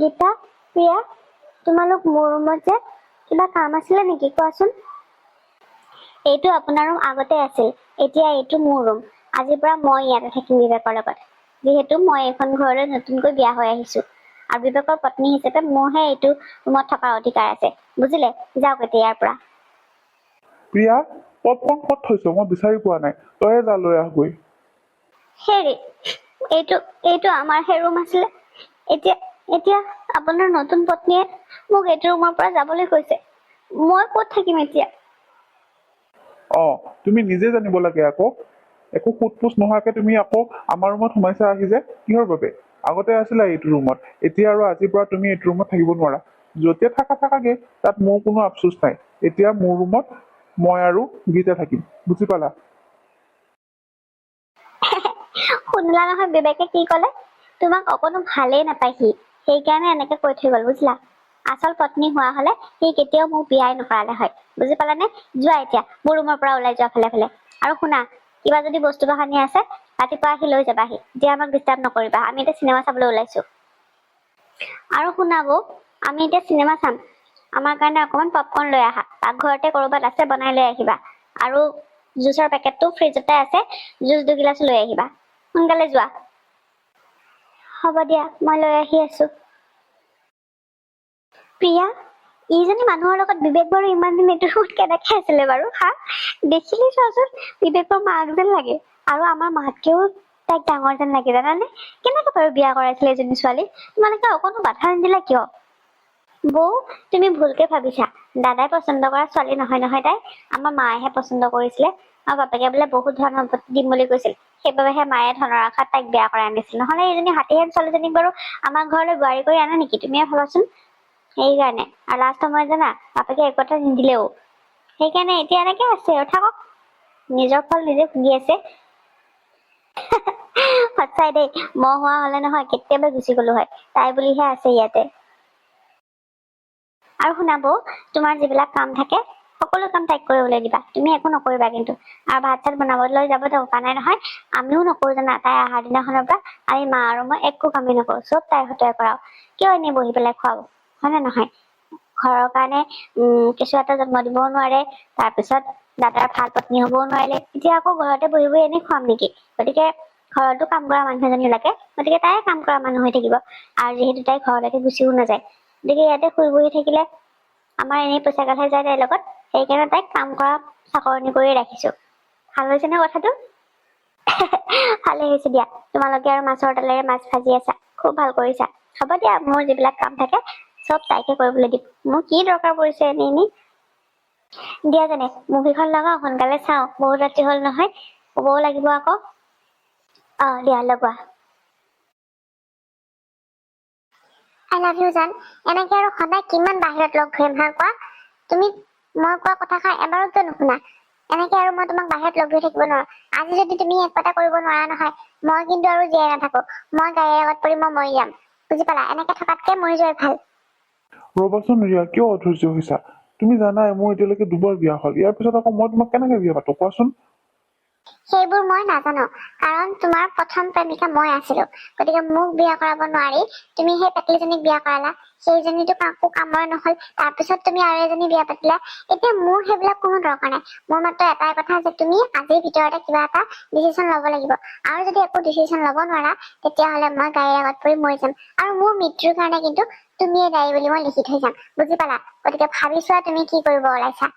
গীতা, প্ৰিয়া, তোমালোক মোৰ ৰুমত যে কিবা কাম আছিলে নেকি কোৱাচোন? এইটো আপোনাৰ ৰুম আগতে আছিল, এতিয়া এইটো মোৰ ৰুম। আজিৰ পৰা মই ইয়াতে থাকিম বিবেকৰ লগত, যিহেতু মই এইখন ঘৰলৈ নতুনকৈ বিয়া হৈ আহিছো আৰু বিবেকৰ পত্নী হিচাপে মোৰহে এইটো ৰুমত থকাৰ অধিকাৰ আছে, বুজিলে? যাওক এতিয়া ইয়াৰ পৰা। প্ৰিয়া, পপকৰ্ন ক'ত থৈছ? মই বিচাৰি পোৱা নাই, তইয়ে যা লৈ আহগৈ। হেৰি, এইটো এইটো আমাৰহে ৰুম আছিলে। এতিয়া এতিয়া আপোনাৰ নতুন পত্নীয়ে মোক এইটো ৰুমৰ পৰা যাবলৈ কৈছে। মই ক'ত থাকিম এতিয়া? তুমি নিজে জানিব লাগে আকৌ। একো সোধ পোছ নোহোৱাকে তুমি আকৌ আমাৰ ৰুমত সোমাইছা আহি যে, কিহৰ বাবে? আগতে আছিলা এইটো ৰুমত, এতিয়া আৰু আজিৰ পৰা তুমি এইটো ৰুমত থাকিব নোৱাৰা। য'তে থাকাগে, তাত মোৰ কোনো আফচোচ নাই। এতিয়া মোৰ ৰুমত মই আৰু গীতা থাকিম, বুজি পালা? শুনিলা নহয় বিবেকে কি ক'লে? তোমাক অকণো ভালেই নাপায় সি, সেইকাৰণে এনেকে কৈ থৈ গ'ল, বুজিলা? আচল পত্নী হোৱা হলে সি কেতিয়াও মোক বিয়াই নকৰালে হয়, বুজি পালানে? যোৱা এতিয়া মোৰ ৰুমৰ পৰা ওলাই যোৱা ফালে ফালে। আৰু শুনা, কিবা যদি বস্তু বাহানি আছে ৰাতিপুৱা আহি লৈ যাবাহি, এতিয়া আমাক ডিষ্টাৰ্ব নকৰিবা, আমি এতিয়া চিনেমা চাবলৈ ওলাইছো। আৰু শুনা বৌ, আমি এতিয়া চিনেমা চাম, আমাৰ কাৰণে অকণমান পপকৰ্ন লৈ আহা, পাকঘৰতে ক'ৰবাত আছে বনাই লৈ আহিবা। আৰু জুচৰ পেকেটটো ফ্ৰিজতে আছে, জুচ 2 গিলাচ লৈ আহিবা। সোনকালে যোৱা। হ'ব দিয়া, মই লৈ আহি আছো। প্ৰিয়া, ইজনী মানুহৰ লগত বিবেক বাৰু ইমান দিন এইটো ৰুমত কেনেকে আছিলে বাৰু? হা, দেখিলে চোৱাচোন, বিবেকৰ মাক যেন লাগে আৰু আমাৰ মাতকেও তাইক ডাঙৰ যেন লাগে, জানানে? কেনেকে বাৰু বিয়া কৰাইছিলে এজনী ছোৱালী? তোমালোকে অকণো বাধা নিদিলা কিয়? বৌ, তুমি ভুলকে ভাবিছা। দাদাই পচন্দ কৰা ছোৱালী নহয় নহয় তাই, আমাৰ মায়েহে পচন্দ কৰিছিলে। আৰু বাপেকে বোলে বহুত ধন সম্পত্তি দিম বুলি কৈছিল, সেইবাবেহে মায়ে ধনৰ আশাত তাইক বিয়া কৰাই আনিছিল। নহলে এইজনী হাতীহেন ছোৱালীজনীক বাৰু আমাৰ ঘৰলৈ বোৱাৰী কৰি আনে নেকি? তুমিয়ে ভাবাচোন। সেইকাৰণে, আৰু লাষ্ট সময়ত জানা, বাপেকে একথা নিদিলেও। সেইকাৰণে এতিয়া এনেকে আছে আৰু থাকক, নিজৰ ফল নিজে ভুগি আছে। সঁচাই দেই, মই হোৱা হলে নহয় কেতিয়াবা গুচি গলো হয়, তাই বুলিহে আছে ইয়াতে। আৰু শুনা বৌ, তোমাৰ যিবিলাক কাম থাকে সকলো কাম তাইক কৰিবলৈ দিবা, তুমি একো নকৰিবা কিন্তু। আৰু ভাত চাত বনাবলৈ যাব দৰকাৰ নাই নহয়, আমিও নকৰো জানা। তাই অহাৰ দিনাখনৰ পৰা আমি মা আৰু মই একো কামেই নকৰো, চব তাইৰ হতুৱাই কৰাও। কিয় এনেই বহি পেলাই খুৱাব, হয় নে নহয়? ঘৰৰ কাৰণে কেঁচুৱা এটা জন্ম দিবও নোৱাৰে, তাৰপিছত দাদাৰ ভাল পত্নী হবও নোৱাৰিলে, এতিয়া আকৌ ঘৰতে বহি বহি এনেই খুৱাম নেকি? গতিকে ঘৰতো কাম কৰা মানুহ এজনী লাগে, গতিকে তাই কাম কৰা মানুহ হৈ থাকিব। আৰু যিহেতু তাই ঘৰলৈকে গুচিও নাযায়, গতিকে ইয়াতে শুই বহি থাকিলে আমাৰ এনেই পইচা গালহে যায় তাইৰ লগত। সেইকাৰণে তাইক কাম কৰা চাকৰণি কৰি ৰাখিছো। ভাল হৈছে নে কথাটো? ভালেই হৈছে দিয়া, তোমালোকে আৰু মাছৰ তেলেৰে মাছ ভাজি আছা, খুব ভাল কৰিছা। হ'ব দিয়া, মোৰ যিবিলাক কাম থাকে চব তাইকে কৰিবলৈ দিম, মোৰ কি দৰকাৰ পৰিছে এনেই দিয়া। জানে মুভিখন লগাও, সোনকালে চাওঁ, বহুত ৰাতি হল নহয়, শুবও লাগিব আকৌ। দিয়া লগোৱা। I love you জান। এনেকে আৰু সদায় কিমান বাহিৰত লগ ধৰিম হা কোৱা? তুমি মই কোৱা কথাষাৰ এবাৰো কিয় নুশুনা? এনেকে আৰু মই তোমাক বাহিৰত লগ ধৰি থাকিব নোৱাৰো। আজি যদি তুমি একপতা কৰিব নোৱাৰা নহয়, মই কিন্তু আৰু জীয়াই নাথাকো। মই গাড়ীৰ আগত পৰি মই মৰি যাম, বুজি পালা? এনেকে থকাতকে মৰি যোৱাই ভাল। ৰবাচোন ৰিয়া, কিয় অধৈৰ্য হৈছা? তুমি জানাই মোৰ এতিয়ালৈকে 2বাৰ বিয়া হ'ল, ইয়াৰ পিছত আকৌ মই তোমাক কেনেকে বিয়া পাতো কোৱাচোন? সেইবোৰ মই নাজানো, কাৰণ তোমাৰ প্ৰথম প্ৰেমিকা মই আছিলো, গতিকে মোক বিয়া কৰাব নোৱাৰি তুমি সেই পেটলিজনীক বিয়া কৰালা। সেইজনীতো কাকো কামৰ নহল, তাৰপিছত তুমি আৰু এজনী বিয়া পাতিলা। এতিয়া মোৰ সেইবিলাক কোনো দৰকাৰ নাই, মোৰ মাত্ৰ এটাই কথা যে তুমি আজিৰ ভিতৰতে কিবা এটা ডিচিশ্যন লব লাগিব। আৰু যদি একো ডিচিশ্যন লব নোৱাৰা, তেতিয়াহলে মই গাড়ীৰ আগত পৰি মৰি যাম, আৰু মোৰ মৃত্যুৰ কাৰণে কিন্তু তুমিয়ে দায়ী বুলি মই লিখি থৈ যাম, বুজি পালা? গতিকে ভাবি চোৱা তুমি কি কৰিব ওলাইছা।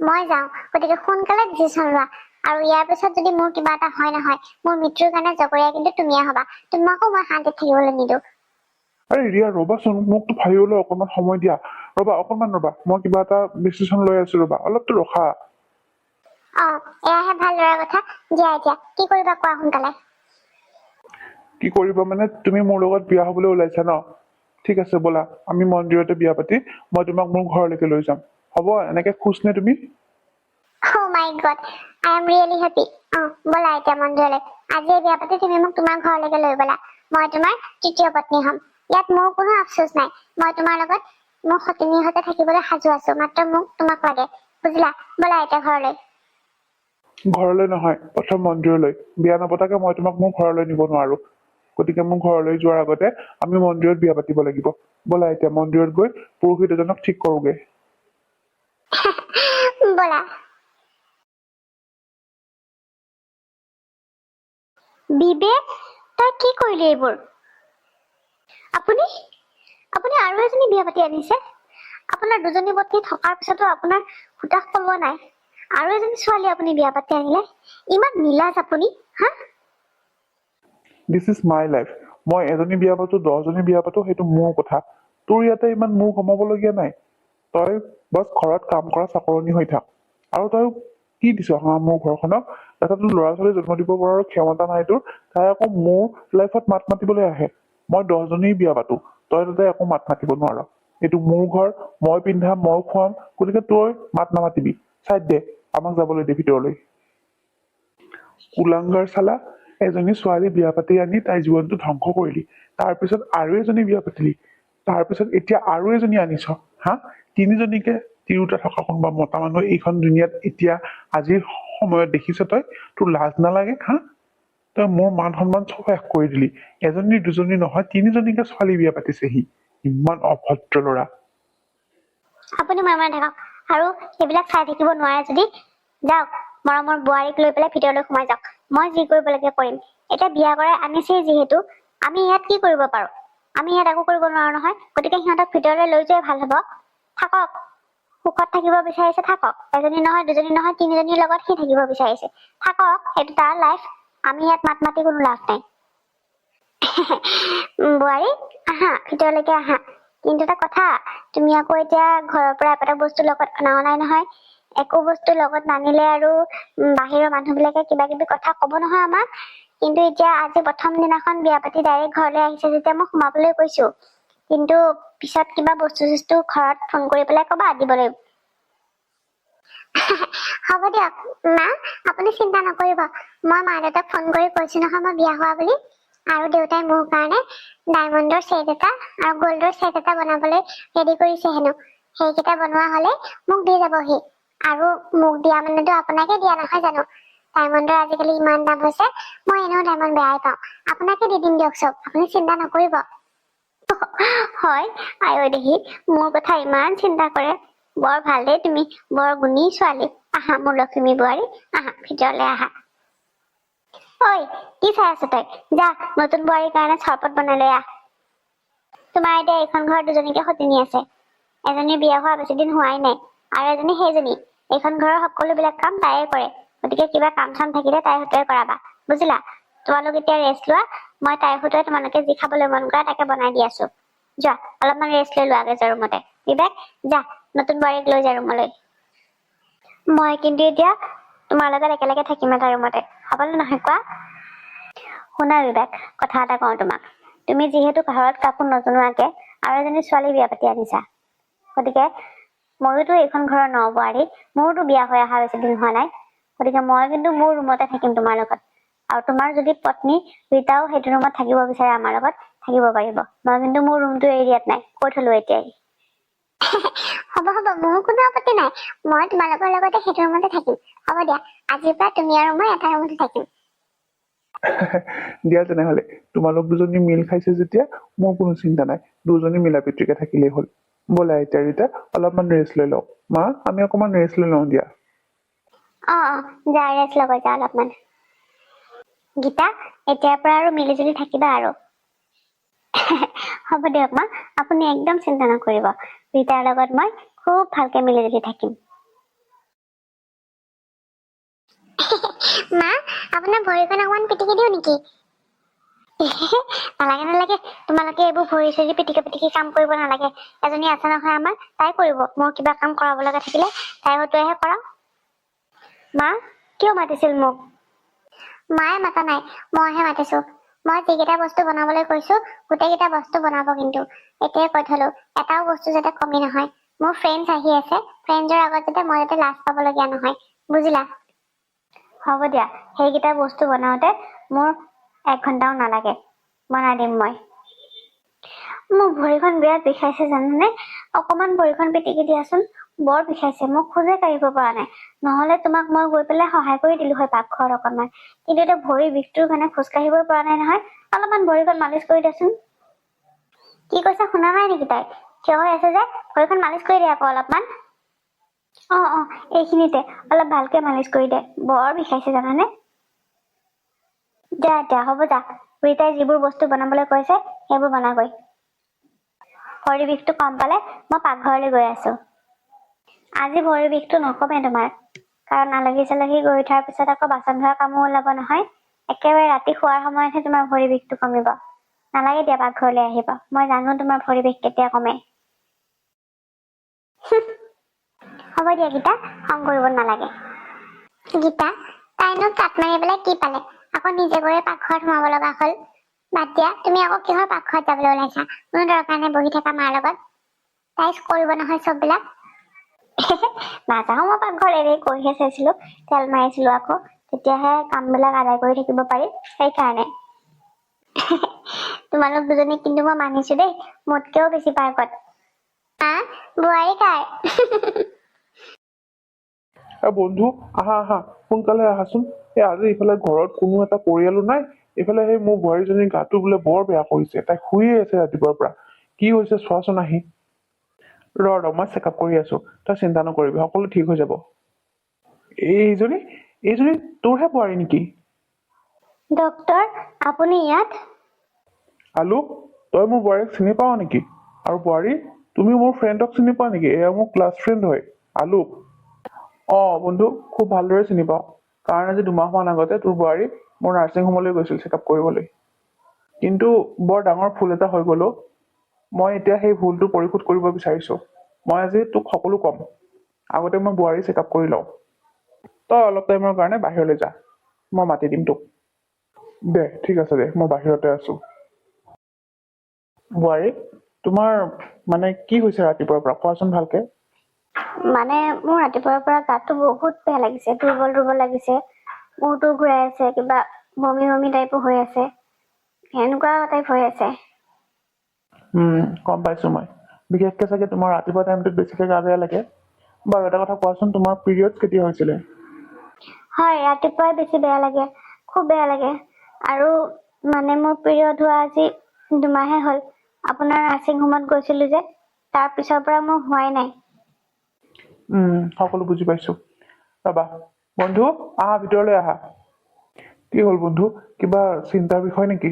মই যাওঁ, গতিকে সোনকালে ডিচিশ্যন লোৱা। আৰু ইয়াৰ পিছত যদি মোৰ কিবা এটা হয় নহয়, মোৰ মৃত্যুৰ কাৰণে জগৰীয়া কিন্তু তুমিয়ে হবা। তোমাকো মই শান্তিত থাকিবলৈ নিদিওঁ। আৰে ৰিয়া ৰবাচোন, মোকতো ভাবিবলৈ অকণমান সময় দিয়া। অকণমান ৰবা, মই কিবা এটা ডিচিশ্যন লৈ আছো, ৰবা অলপতো ৰখা। এয়াহে ভাল ল'ৰাৰ কথা। দিয়া এতিয়া কি কৰিবা কোৱা সোনকালে। কি কৰিবা মানে, তুমি মোৰ লগত বিয়া হবলৈ ওলাইছা ন? ঠিক আছে ব'লা, আমি মন্দিৰতে বিয়া পাতি মই তোমাক মোৰ ঘৰলৈকে লৈ যাম। হ'ব? এনেকে খুচ নে তুমি? Oh my God, I am really happy. ব'লা এতিয়া মন্দিৰলৈ। আজিয়ে বিয়া পাতি তুমি মোক তোমাৰ ঘৰলৈকে লৈ ব'লা। মই তোমাৰ তৃতীয় পত্নী হ'ম। ইয়াত মোৰ কোনো আফচোচ নাই। মই তোমাৰ লগত মোৰ সতিনীৰ সৈতে থাকিবলৈ সাজু আছো, মাত্ৰ মোক তোমাক লাগে, বুজিলা? ব'লা এতিয়া ঘৰলৈ। ঘৰলৈ নহয়, প্ৰথম মন্দিৰলৈ। বিয়া নপতাকে মই তোমাক মোৰ ঘৰলৈ নিব নোৱাৰো। গতিকে মোৰ ঘৰলৈ যোৱাৰ আগতে আমি মন্দিৰত বিয়া পাতিব লাগিব। ব'লা এতিয়া মন্দিৰত গৈ পুৰোহিত এজনক ঠিক কৰোগে। ব'লা। বিবেক, তই কি কৰিলি এইবোৰ? আপুনি আপুনি আৰু এজনী বিয়া পাতি আনিছে। আপোনাৰ দুজনী পত্নী থকাৰ পিছতো আপোনাৰ হুতাশ পলোৱা নাই। আৰু এজনী ছোৱালী আপুনি বিয়া পাতি আনিলে। ইমান নীলাজ আপুনি, হা? This is my life. মই এজনী বিয়া পাতো 10জনী বিয়া পাতো সেইটো মোৰ কথা। তোৰ ইয়াতে ইমান মুখ সোমাবলগীয়া নাই। তই বছ ঘৰত কাম কৰা চাকৰণী হৈ থাক। আৰু তই কি দিছ মোৰ ঘৰখনক? এটা তোৰ ল'ৰা ছোৱালী জন্ম দিব পৰাৰ ক্ষমতা নাই তোৰ। তাই আকৌ মোৰ লাইফত মাত মাতিবলৈ আহে। মই 10জনী বিয়া পাতো, তই তাতে একো মাত মাতিব নোৱাৰ। এইটো মোৰ ঘৰ, মই পিন্ধাম, মই খুৱাম, গতিকে তই মাত নামাতিবি। চাইড দে, আমাক যাবলৈ দে ভিতৰলৈ। কুলাংগাৰ চালা, এজনী ছোৱালী বিয়া পাতি আনি তাইৰ জীৱনটো ধ্বংস কৰিলি। তাৰপিছত আৰু এজনী বিয়া পাতিলি। তাৰপিছত এতিয়া আৰু এজনী আনিছ, হা? 3জনীকে তিৰোতা থকা কোনোবা মতা মানুহ এইখন দুনিয়াত এতিয়া আজিৰ সময়ত দেখিছ তই? তোৰ লাজ নালাগে, হা? তই মোৰ মান সন্মান চব শেষ কৰি দিলি। এজনী দুজনী নহয় 3জনীকে ছোৱালী বিয়া পাতিছেহি। ইমান অভদ্ৰ ল'ৰা। আপুনি মনে থাকক। আৰু সেইবিলাক চাই থাকিব নোৱাৰে যদি যাওক, মৰমৰ বোৱাৰীক লৈ পেলাই ভিতৰলৈ সোমাই যাওক। মই যি কৰিব লাগে কৰিম। এতিয়া বিয়া কৰাই আনিছেই যিহেতু, আমি ইয়াত কি কৰিব পাৰো? আমি ইয়াত একো কৰিব নোৱাৰো নহয়। গতিকে সিহঁতক ভিতৰলৈ লৈ যোৱাই ভাল হব। থাকক, সুখত থাকিব বিচাৰিছে থাকক। এজনী নহয়, দুজনী নহয়, 3জনীৰ লগত সি থাকিব বিচাৰিছে। থাকক, সেইটো তাৰ লাইফ। আমি ইয়াত মাত মাতি কোনো লাভ নাই। বোৱাৰী, আহা ভিতৰলৈকে আহা। কিন্তু এটা কথা, তুমি আকৌ এতিয়া ঘৰৰ পৰা এটা বস্তু লগত অনা নাই নহয়। একো বস্তু লগত নানিলে আৰু বাহিৰৰ মানুহবিলাকে কিবা কিবি কথা কব নহয় আমাক। কিন্তু এতিয়া আজি প্ৰথম দিনাখন বিয়া পাতি ডাইৰেক্ট ঘৰলৈ আহিছে যেতিয়া মই সোমাবলৈ কৈছো। কিন্তু পিছত কিবা বস্তু চস্তু ঘৰত ফোন কৰি পেলাই কবা দিবলৈ। হ'ব দিয়ক মা, আপুনি চিন্তা নকৰিব। মই মা দেউতাক ফোন কৰি কৈছো নহয় মই বিয়া হোৱা বুলি। আৰু দেউতাই মোৰ কাৰণে ডায়মণ্ডৰ ছেট এটা আৰু গল্ডৰ ছেট এটা বনাবলৈ ৰেডি কৰিছে হেনো। সেইকেইটা বনোৱা হলে মোক দি যাবহি। আৰু মোক দিয়া মানেতো আপোনাকে দিয়া নহয় জানো? ডায়মণ্ডৰ আজিকালি ইমান দাম হৈছে, মই এনেও ডায়মণ্ড বেয়াই পাওঁ। আপোনাকে দি দিম দিয়ক চব, আপুনি চিন্তা নকৰিব। হয়, আইও দেহি মোৰ কথা ইমান চিন্তা কৰে। বৰ ভাল দেই তুমি, বৰ গুণী ছোৱালী। আহা মোৰ লক্ষ্মী বোৱাৰী, আহা ভিতৰলৈ আহা। ঐ, কি চাই আছ তই? যা নতুন বোৱাৰীৰ কাৰণে চৰবত বনাই লৈ আহ। তোমাৰ এতিয়া এইখন ঘৰত 2জনীকে সতিনী আছে। এজনী বিয়া হোৱা বেছি দিন হোৱাই নাই, আৰু এজনী সেইজনী। এইখন ঘৰৰ সকলোবিলাক কাম তাইয়ে কৰে। গতিকে কিবা কাম চাম থাকিলে তাইৰ হতুৱাই কৰাবা, বুজিলা? তোমালোক এতিয়া ৰেষ্ট লোৱা। মই তাইৰ হতুৱাই তোমালোকে যি খাবলৈ মন কৰা তাকে বনাই দি আছো। যোৱা অলপমান ৰেষ্ট লৈ লোৱা গেজৰ ৰুমতে। বিবেক, যা নতুন বোৱাৰীক লৈ যা ৰুমলৈ। মই কিন্তু এতিয়া তোমাৰ লগত একেলগে থাকিম এটা ৰুমতে, হ'বনে নহয় কোৱা? শুনা বিবেক, কথা এটা কওঁ তোমাক। তুমি যিহেতু ঘৰত কাকো নজনোৱাকে আৰু এজনী ছোৱালী বিয়া পাতি আনিছা, গতিকে ময়োতো এইখন ঘৰৰ নবোৱাৰী, মোৰতো বিয়া হৈ অহা বেছি দিন হোৱা নাই। গতিকে মই কিন্তু মোৰ ৰুমতে থাকিম তোমাৰ লগত। আৰু তোমাৰ যদি পত্নী ৰীতাও সেইটো ৰুমত থাকিব বিচাৰে আমাৰ লগত, থাকিব পাৰিব। মই কিন্তু মোৰ ৰুমটো এৰি দিয়াত নাই, কৈ থলো এতিয়াই। হ'ব হ'ব, মোৰ কোনো আপত্তি নাই। মই তোমালোকৰ লগতে সেইটো ৰুমতে থাকিম। হ'ব দিয়া, আজিৰ পৰা তুমি আৰু মই এটা ৰুমতে থাকিম। দিয়া তেনেহলে, তোমালোক দুজনী মিল খাইছে যেতিয়া মোৰ কোনো চিন্তা নাই। দুজনী মিলা প্ৰীতিকে থাকিলেই হ'ল। ব'লা এতিয়া ৰীতা অলপমান ৰেষ্ট লৈ লওঁ। মা, আমি অকমান ৰেষ্ট লৈ লওঁ দিয়া। যা ৰেষ্ট ল'ব যা অলপমান। গীতা, এতিয়াৰ পৰা আৰু মিলিজুলি থাকিবা আৰু। হ'ব দিয়ক মা, আপুনি একদম চিন্তা নকৰিব। ৰীতাৰ লগত মই খুব ভালকে মিলিজুলি থাকিম। মা, আপোনাৰ ভৰিখন অকমান পিটিকি দিওঁ নেকি? নালাগে নালাগে, তোমালোকে এইবোৰ ভৰি চৰি পিটিকি কাম কৰিব নালাগে। এজনী আছে নহয় আমাৰ, তাই কৰিব। মোৰ কিবা কাম কৰাব লগা থাকিলে তাই হতুৱাইহে কৰাও। মা, কিয় মাতিছিল মোক? মায়ে মাতা নাই, মইহে মাতিছো। মই যিকেইটা বস্তু বনাবলৈ কৈছো গোটেইকেইটা বস্তু বনাব কিন্তু। এতিয়াই কৈ থলো, এটাও বস্তু যাতে কমি নহয়। মোৰ ফ্ৰেণ্ডছ আহি আছে, ফ্ৰেণ্ডছৰ আগত যাতে মই লাজ পাবলগীয়া নহয়, বুজিলা? হ'ব দিয়া, সেইকেইটা বস্তু বনাওতে মোৰ 1 ঘণ্টাও নালাগে, বনাই দিম মই। মোৰ ভৰিখন বিৰাট বিষাইছে জানানে? অকমান ভৰিখন পিটিকি দিয়াচোন। বৰ বিষাইছে, মোক খোজে কাঢ়িব পৰা নাই। নহলে তোমাক মই গৈ পেলাই সহায় কৰি দিলো হয় পাকঘৰত অকণমান। কিন্তু এতিয়া ভৰি বিষটোৰ কাৰণে খোজ কাঢ়িবই পৰা নাই নহয়। অলপমান ভৰিখন মালিচ কৰি দেচোন। কি কৈছে শুনা নাই নেকি তাই? থিয় হৈ আছে যে, ভৰিখন মালিচ কৰি দে আকৌ অলপমান। এইখিনিতে অলপ ভালকে মালিচ কৰি দে, বৰ বিষাইছে জানানে। যা হ'ব যা, ৰীতাই যিবোৰ বস্তু বনাবলৈ কৈছে সেইবোৰ বনাগৈ। ভৰি বিষটো কম পালে মই পাকঘৰলৈ গৈ আছো। আজি ভৰি বিষটো নকমে তোমাৰ, কাৰণ আলহী চালহী গৈ উঠাৰ পিছত আকৌ বাচন ধোৱা কামো ওলাব নহয়। একেবাৰে ৰাতি শোৱাৰ সময়তহে তোমাৰ ভৰি বিষটো কমিব। নালাগে দিয়া পাকঘৰলৈ আহিব, মই জানো তোমাৰ ভৰি বিষ কেতিয়া কমে। হ'ব দিয়া গীতা, খং কৰিব নালাগে। গীতা, তাইনো কাট মাৰি পেলাই কি পালে, আকৌ নিজে গৈ পাকঘৰত সোমাব লগা হ'ল। বাদ দিয়া, তুমি আকৌ কিহৰ পাকঘৰত যাবলৈ ওলাইছা? কোনো দৰকাৰ নাই বহি থকা মাৰ লগত, তাই কৰিব নহয় চববিলাক। নাযাওঁ মই পাকঘৰ, এনেই কৈহে চাইছিলো, তেল মাৰিছিলো আকৌ, তেতিয়াহে কামবিলাক আদায় কৰি থাকিব পাৰিম, সেইকাৰণে। তোমালোক দুজনী কিন্তু মই মানিছো দেই, মোতকেও বেছি পাৰ্কত। বোৱাৰী কাৰ? বন্ধু আহা সোনকালে আহাচোন। আজি ইফালে ঘৰত কোনো এটা পৰিয়ালো নাই, ইফালে সেই মোৰ বোৱাৰীজনীৰ গাটো বোলে বৰ বেয়া কৰিছে, তাই শুইয়ে আছে ৰাতিপুৱাৰ পৰা। কি হৈছে চোৱাচোন আহি। ৰ মই চেকআপ কৰি আছো, তই চিন্তা নকৰিবি, সকলো ঠিক হৈ যাব। এইজনী তোৰহে বোৱাৰী নেকি? ডক্টৰ, আপুনি ইয়াত? আলু, তই মোৰ বোৱাৰীক চিনি পাৱ নেকি? আৰু বোৱাৰী, তুমি মোৰ ফ্ৰেণ্ডক চিনি পোৱা নেকি? এয়া মোৰ ক্লাছ ফ্ৰেণ্ড হয়, আলু। বন্ধু, খুব ভালদৰে চিনি পাওঁ, কাৰণ আজি 2 মাহমান আগতে তোৰ বোৱাৰী মোৰ নাৰ্ছিং হোমলৈ গৈছিল চেকআপ কৰিবলৈ। কিন্তু বৰ ডাঙৰ ভুল এটা হৈ গ'ল। মই এতিয়া সেই ভুলটো পৰিশোধ কৰিব বিচাৰিছো। মই আজি তোক সকলো ক'ম। আগতে মই বোৱাৰী চেকআপ কৰি লওঁ। তই অলপ টাইমৰ কাৰণে বাহিৰলৈ যা, মই মাতি দিম তোক। দে ঠিক আছে দে, মই বাহিৰতে আছো। বোৱাৰী, তোমাৰ মানে কি হৈছে ৰাতিপুৱাৰ পৰা, কোৱাচোন ভালকে। মানে মোৰ ৰাতিপুৱাৰ পৰা গাটো বহুত বেয়া লাগিছে, দুৰ্বল লাগিছে, মূৰটো ঘূৰাই আছে, কিবা বমি টাইপো হৈ আছে, এনেকুৱা টাইপ হৈ আছে। গম পাইছো মই। বিশেষকে চাগে তোমাৰ ৰাতিপুৱা টাইমটোত বেছিকে গা বেয়া লাগে। বাৰু এটা কথা কোৱাচোন, তোমাৰ পিৰিয়ড কেতিয়া হৈছিলে? হয়, ৰাতিপুৱাই বেছি বেয়া লাগে, খুব বেয়া লাগে। আৰু মানে মোৰ পিৰিয়ড হোৱা আজি 2 মাহে হ'ল। আপোনাৰ নাৰ্ছিং হোমত গৈছিলো যে, তাৰ পিছৰ পৰা মোৰ হোৱাই নাই। সকলো বুজি পাইছো। ৰবা, বন্ধু আহা, ভিতৰলৈ আহা। কি হ'ল বন্ধু, কিবা চিন্তাৰ বিষয় নেকি?